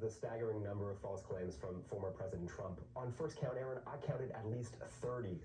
The staggering number of false claims from former President Trump. On first count, Aaron, I counted at least 30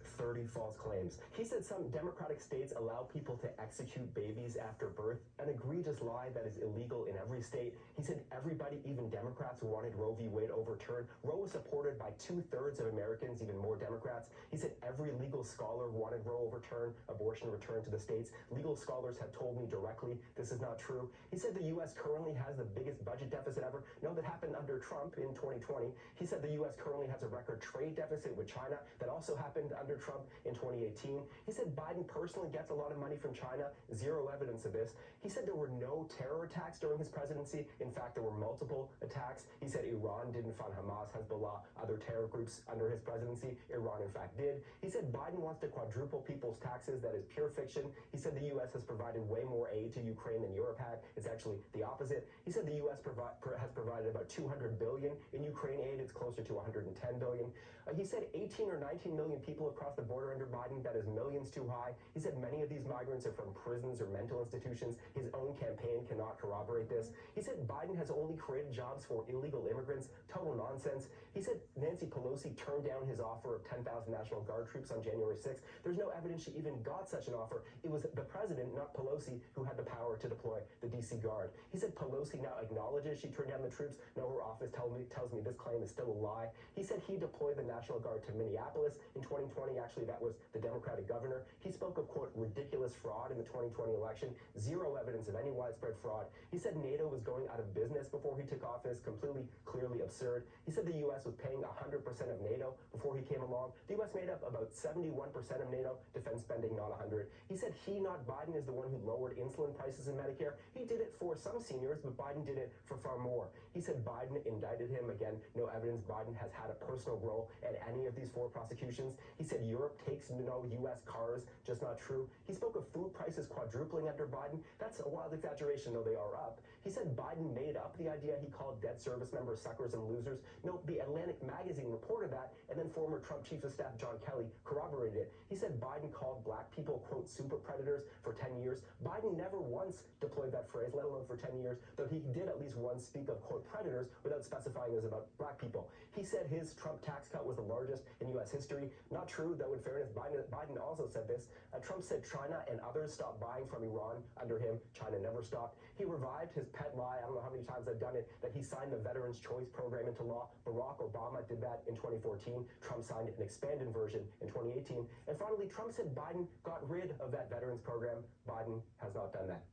false claims. He said some Democratic states allow people to execute babies after birth, an egregious lie that is illegal in every state. He said everybody, even Democrats, wanted Roe v. Wade overturned. Roe was supported by 2/3 of Americans, even more Democrats. He said every legal scholar wanted Roe overturned, abortion returned to the states. Legal scholars have told me directly this is not true. He said the U.S. currently has the biggest budget deficit ever. No, that happened under Trump in 2020. He said the U.S. currently has a record trade deficit with China. That also happened under Trump in 2018. He said Biden personally gets a lot of money from China. Zero evidence of this. He said there were no terror attacks during his presidency. In fact, there were multiple attacks. He said Iran didn't fund Hamas, Hezbollah, other terror groups under his presidency. Iran, in fact, did. He said Biden wants to quadruple people's taxes. That is pure fiction. He said the U.S. has provided way more aid to Ukraine than Europe had. It's actually the opposite. He said the U.S. has provided about $200 billion in Ukraine aid. It's closer to $110 billion. He said 18 or 19 million people across the border under Biden. That is millions too high. He said many of these migrants are from prisons or mental institutions. His own campaign cannot corroborate this. He said Biden has only created jobs for illegal immigrants. Total nonsense. He said Nancy Pelosi turned down his offer of 10,000 National Guard troops on January 6th. There's no evidence she even got such an offer. It was the president, not Pelosi, who had the power to deploy the D.C. Guard. He said Pelosi now acknowledges she turned down the troops. No, her office tells me this claim is still a lie. He said he deployed the National Guard to Minneapolis in 2020. Actually, that was the Democratic governor. He spoke of, quote, ridiculous fraud in the 2020 election. Zero evidence of any widespread fraud. He said NATO was going out of business before he took office. Completely, clearly absurd. He said the U.S. was paying 100% of NATO before he came along. The U.S. made up about 71% of NATO defense spending, not 100. He said he, not Biden, is the one who lowered insulin prices in Medicare. He did it for some seniors, but Biden did it for far more. He said Biden indicted him. Again, no evidence Biden has had a personal role in any of these 4 prosecutions. He said Europe takes no U.S. cars. Just not true. He spoke of food prices quadrupling under Biden. That's a wild exaggeration, though they are up. He said Biden made up the idea he called dead service members suckers and losers. No, the Atlantic magazine reported that, and then former Trump Chief of Staff John Kelly corroborated it. He said Biden called black people, quote, super predators for 10 years. Biden never once deployed that phrase, let alone for 10 years, though he did at least once speak of, quote, predators without specifying it was about black people. He said his Trump tax cut was the largest in U.S. history. Not true, though, in fairness, Biden also said this. Trump said China and others stopped buying from Iran under him. China never stopped. He revived his pet lie, I don't know how many times I've done it, that he signed the Veterans Choice Program into law. Barack Obama did that in 2014. Trump signed an expanded version in 2018. And finally, Trump said Biden got rid of that Veterans Program. Biden has not done that.